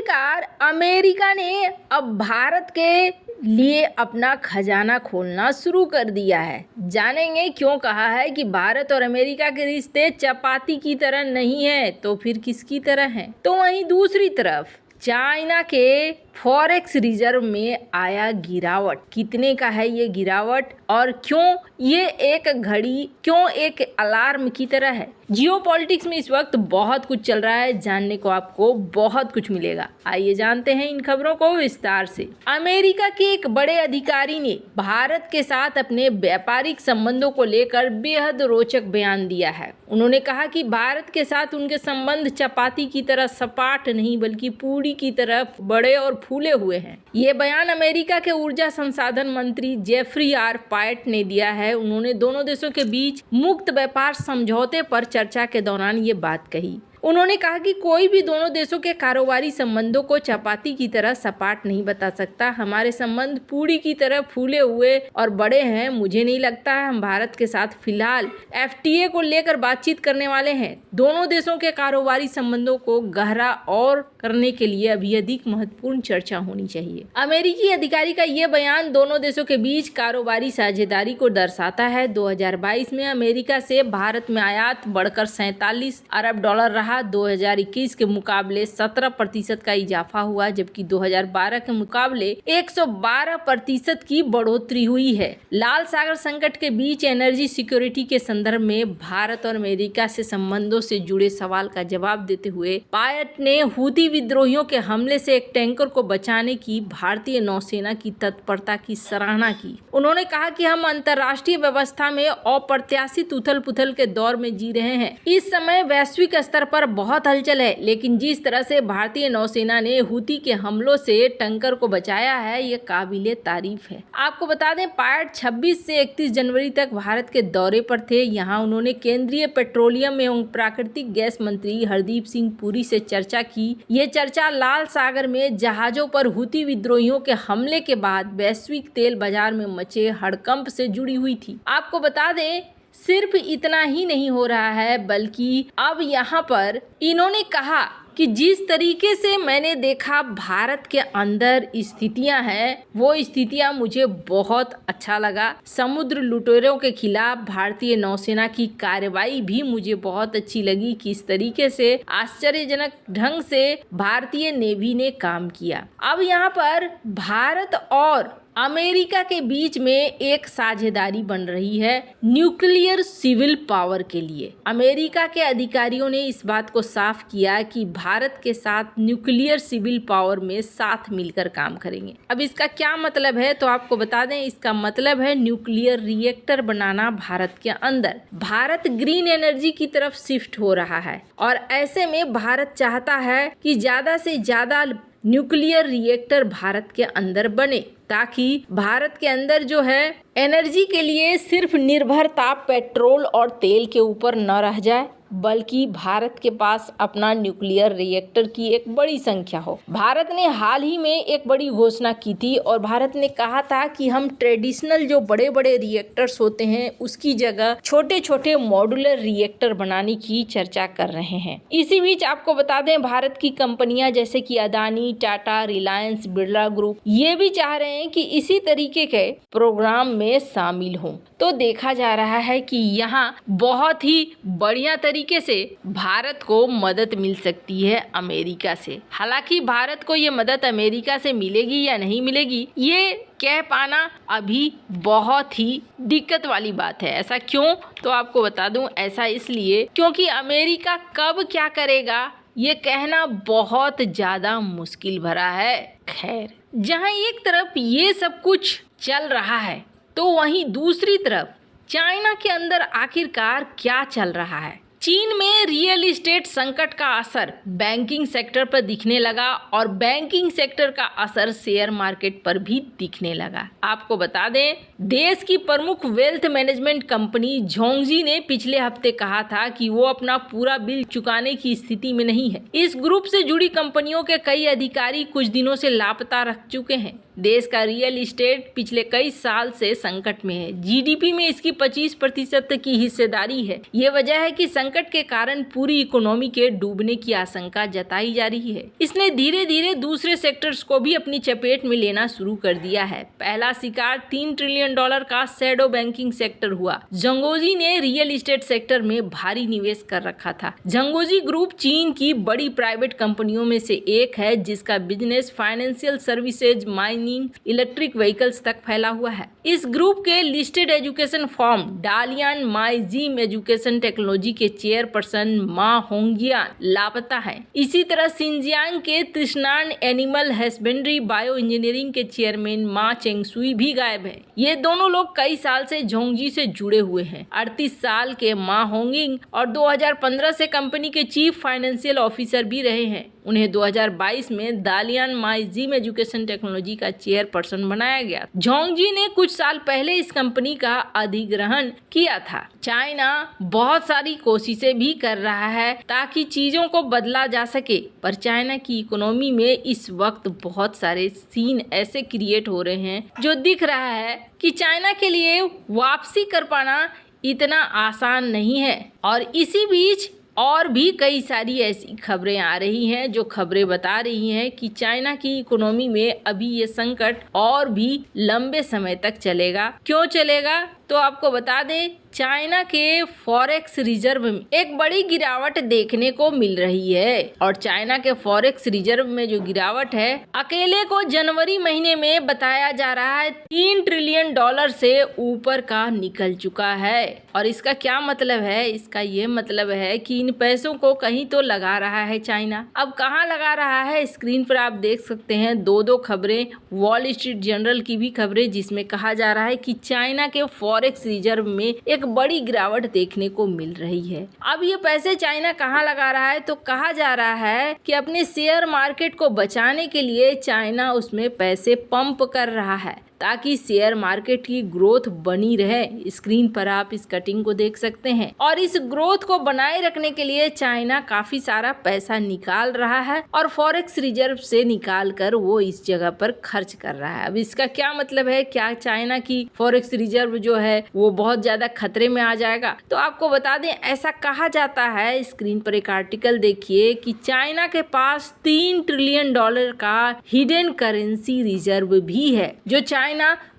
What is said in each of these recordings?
आखिरकार अमेरिका ने अब भारत के लिए अपना खजाना खोलना शुरू कर दिया है। जानेंगे क्यों कहा है कि भारत और अमेरिका के रिश्ते चपाती की तरह नहीं है तो फिर किसकी तरह हैं। तो वहीं दूसरी तरफ चाइना के फॉरेक्स रिजर्व में आया गिरावट। कितने का है ये गिरावट और क्यों ये एक अलार्म की तरह है। जियोपॉलिटिक्स में इस वक्त बहुत कुछ चल रहा है, जानने को आपको बहुत कुछ मिलेगा। आइए जानते हैं इन खबरों को विस्तार से। अमेरिका के एक बड़े अधिकारी ने भारत के साथ अपने व्यापारिक संबंधों को लेकर बेहद रोचक बयान दिया है। उन्होंने कहा कि भारत के साथ उनके संबंध चपाती की तरह सपाट नहीं बल्कि पूरी की तरह बड़े और फूले हुए हैं। ये बयान अमेरिका के ऊर्जा संसाधन मंत्री जेफरी आर पायट ने दिया है। उन्होंने दोनों देशों के बीच मुक्त व्यापार समझौते पर चर्चा के दौरान ये बात कही। उन्होंने कहा कि कोई भी दोनों देशों के कारोबारी संबंधों को चपाती की तरह सपाट नहीं बता सकता। हमारे संबंध पूरी की तरह फूले हुए और बड़े हैं। मुझे नहीं लगता है हम भारत के साथ फिलहाल एफटीए को लेकर बातचीत करने वाले हैं। दोनों देशों के कारोबारी संबंधों को गहरा और करने के लिए अभी अधिक महत्वपूर्ण चर्चा होनी चाहिए। अमेरिकी अधिकारी का ये बयान दोनों देशों के बीच कारोबारी साझेदारी को दर्शाता है। 2022 में अमेरिका से भारत में आयात बढ़कर 47 अरब डॉलर रहा। 2021 के मुकाबले 17% का इजाफा हुआ, जबकि 2012 के मुकाबले 112% की बढ़ोतरी हुई है। लाल सागर संकट के बीच एनर्जी सिक्योरिटी के संदर्भ में भारत और अमेरिका से संबंधों से जुड़े सवाल का जवाब देते हुए पायट ने हूती विद्रोहियों के हमले से एक टैंकर को बचाने की भारतीय नौसेना की तत्परता की सराहना की। उन्होंने कहा कि हम अंतर्राष्ट्रीय व्यवस्था में अप्रत्याशित उथल पुथल के दौर में जी रहे हैं। इस समय वैश्विक स्तर पर बहुत हलचल है, लेकिन जिस तरह से भारतीय नौसेना ने हूती के हमलों से टैंकर को बचाया है ये काबिले तारीफ है। आपको बता दें पायट 26 से 31 जनवरी तक भारत के दौरे पर थे। यहाँ उन्होंने केंद्रीय पेट्रोलियम एवं प्राकृतिक गैस मंत्री हरदीप सिंह पुरी से चर्चा की। ये चर्चा लाल सागर में जहाजों पर हूती विद्रोहियों के हमले के बाद वैश्विक तेल बाजार में मचे हड़कंप से जुड़ी हुई थी। आपको बता दें सिर्फ इतना ही नहीं हो रहा है, बल्कि अब यहाँ पर इन्होंने कहा कि जिस तरीके से मैंने देखा भारत के अंदर स्थितियां हैं वो स्थितियां मुझे बहुत अच्छा लगा। समुद्र लुटेरों के खिलाफ भारतीय नौसेना की कार्रवाई भी मुझे बहुत अच्छी लगी। किस तरीके से आश्चर्यजनक ढंग से भारतीय नेवी ने काम किया। अब यहाँ पर भारत और अमेरिका के बीच में एक साझेदारी बन रही है न्यूक्लियर सिविल पावर के लिए। अमेरिका के अधिकारियों ने इस बात को साफ किया कि भारत के साथ न्यूक्लियर सिविल पावर में साथ मिलकर काम करेंगे। अब इसका क्या मतलब है तो आपको बता दें, इसका मतलब है न्यूक्लियर रिएक्टर बनाना भारत के अंदर। भारत ग्रीन एनर्जी की तरफ शिफ्ट हो रहा है और ऐसे में भारत चाहता है कि ज़्यादा से ज़्यादा न्यूक्लियर रिएक्टर भारत के अंदर बने, ताकि भारत के अंदर जो है एनर्जी के लिए सिर्फ निर्भरता पेट्रोल और तेल के ऊपर न रह जाए, बल्कि भारत के पास अपना न्यूक्लियर रिएक्टर की एक बड़ी संख्या हो। भारत ने हाल ही में एक बड़ी घोषणा की थी और भारत ने कहा था कि हम ट्रेडिशनल जो बड़े बड़े रिएक्टर्स होते हैं उसकी जगह छोटे छोटे मॉड्यूलर रिएक्टर बनाने की चर्चा कर रहे हैं। इसी बीच आपको बता दें भारत की कंपनियां जैसे कि अदानी, टाटा, रिलायंस, बिरला ग्रुप ये भी चाह रहे हैं कि इसी तरीके के प्रोग्राम में शामिल हों। तो देखा जा रहा है कि यहाँ बहुत ही बढ़िया तरीके से भारत को मदद मिल सकती है अमेरिका से। हालांकि भारत को ये मदद अमेरिका से मिलेगी या नहीं मिलेगी ये कह पाना अभी बहुत ही दिक्कत वाली बात है। ऐसा क्यों तो आपको बता दूं, ऐसा इसलिए क्योंकि अमेरिका कब क्या करेगा ये कहना बहुत ज़्यादा मुश्किल भरा है। खैर, जहां एक तरफ ये सब कुछ चल रहा है तो वहीं दूसरी तरफ चाइना के अंदर आखिरकार क्या चल रहा है। चीन में रियल एस्टेट संकट का असर बैंकिंग सेक्टर पर दिखने लगा और बैंकिंग सेक्टर का असर शेयर मार्केट पर भी दिखने लगा। आपको बता दें देश की प्रमुख वेल्थ मैनेजमेंट कंपनी झोंगजी ने पिछले हफ्ते कहा था कि वो अपना पूरा बिल चुकाने की स्थिति में नहीं है। इस ग्रुप से जुड़ी कंपनियों के कई अधिकारी कुछ दिनों से लापता रह चुके हैं। देश का रियल एस्टेट पिछले कई साल से संकट में है। जीडीपी में इसकी 25% की हिस्सेदारी है। ये वजह है कि संकट के कारण पूरी इकोनॉमी के डूबने की आशंका जताई जा रही है। इसने धीरे धीरे दूसरे सेक्टर्स को भी अपनी चपेट में लेना शुरू कर दिया है। पहला शिकार $3 ट्रिलियन का शैडो बैंकिंग सेक्टर हुआ। जंगोजी ने रियल एस्टेट सेक्टर में भारी निवेश कर रखा था। जंगोजी ग्रुप चीन की बड़ी प्राइवेट कंपनियों में से एक है, जिसका business financial services, mining, electric vehicles तक फैला हुआ है। इस ग्रुप के लिस्टेड एजुकेशन फर्म डालियन माइजिम एजुकेशन टेक्नोलॉजी के चेयरपर्सन मा होंगियान लापता है। इसी तरह सिंजियांग के तृष्णान एनिमल हस्बेंड्री बायो इंजीनियरिंग के चेयरमैन मा चेंगसुई भी गायब है। ये दोनों लोग कई साल से झोंगजी से जुड़े हुए हैं। 38 साल के मा होंगिंग और 2015 से कंपनी के चीफ फाइनेंशियल ऑफिसर भी रहे हैं। उन्हें 2022 में दालियन माइजिम एजुकेशन टेक्नोलॉजी का चेयरपर्सन बनाया गया। झोंगजी ने कुछ साल पहले इस कंपनी का अधिग्रहण किया था। चाइना बहुत सारी कोशिशें भी कर रहा है ताकि चीजों को बदला जा सके, पर चाइना की इकोनॉमी में इस वक्त बहुत सारे सीन ऐसे क्रिएट हो रहे हैं जो दिख रहा है कि चाइना के लिए वापसी कर पाना इतना आसान नहीं है। और इसी बीच और भी कई सारी ऐसी खबरें आ रही हैं जो खबरें बता रही हैं कि चाइना की इकोनॉमी में अभी ये संकट और भी लंबे समय तक चलेगा। क्यों चलेगा तो आपको बता दें, चाइना के फॉरेक्स रिजर्व में एक बड़ी गिरावट देखने को मिल रही है। और चाइना के फॉरेक्स रिजर्व में जो गिरावट है, अकेले को जनवरी महीने में बताया जा रहा है $3 ट्रिलियन से ऊपर का निकल चुका है। और इसका क्या मतलब है? इसका ये मतलब है कि इन पैसों को कहीं तो लगा रहा है चाइना। अब कहाँ लगा रहा है, स्क्रीन पर आप देख सकते हैं दो खबरें, वॉल स्ट्रीट जर्नल की भी खबरें, जिसमें कहा जा रहा है कि चाइना के फॉरेक्स रिजर्व में एक बड़ी गिरावट देखने को मिल रही है। अब ये पैसे चाइना कहाँ लगा रहा है, तो कहा जा रहा है कि अपने शेयर मार्केट को बचाने के लिए चाइना उसमें पैसे पंप कर रहा है ताकि शेयर मार्केट की ग्रोथ बनी रहे। स्क्रीन पर आप इस कटिंग को देख सकते हैं। और इस ग्रोथ को बनाए रखने के लिए चाइना काफी सारा पैसा निकाल रहा है और फॉरेक्स रिजर्व से निकाल कर वो इस जगह पर खर्च कर रहा है। अब इसका क्या मतलब है? क्या चाइना की फॉरेक्स रिजर्व जो है वो बहुत ज्यादा खतरे में आ जाएगा? तो आपको बता दें, ऐसा कहा जाता है। स्क्रीन पर एक आर्टिकल देखिए कि चाइना के पास $3 ट्रिलियन का हिडन करेंसी रिजर्व भी है, जो चाइना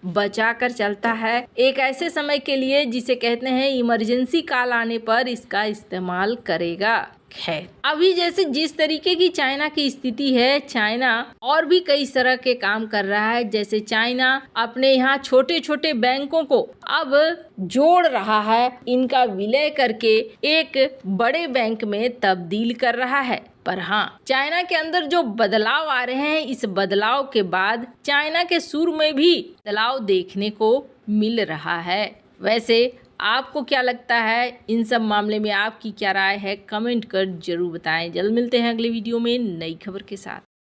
बचा कर चलता है एक ऐसे समय के लिए जिसे कहते हैं इमरजेंसी कॉल आने पर इसका इस्तेमाल करेगा। है अभी जैसे जिस तरीके की चाइना की स्थिति है, चाइना और भी कई तरह के काम कर रहा है। जैसे चाइना अपने यहाँ छोटे छोटे बैंकों को अब जोड़ रहा है, इनका विलय करके एक बड़े बैंक में तब्दील कर रहा है। पर हाँ, चाइना के अंदर जो बदलाव आ रहे हैं, इस बदलाव के बाद चाइना के सुर में भी बदलाव देखने को मिल रहा है। वैसे आपको क्या लगता है, इन सब मामले में आपकी क्या राय है? कमेंट कर जरूर बताएं। जल्द मिलते हैं अगले वीडियो में नई खबर के साथ।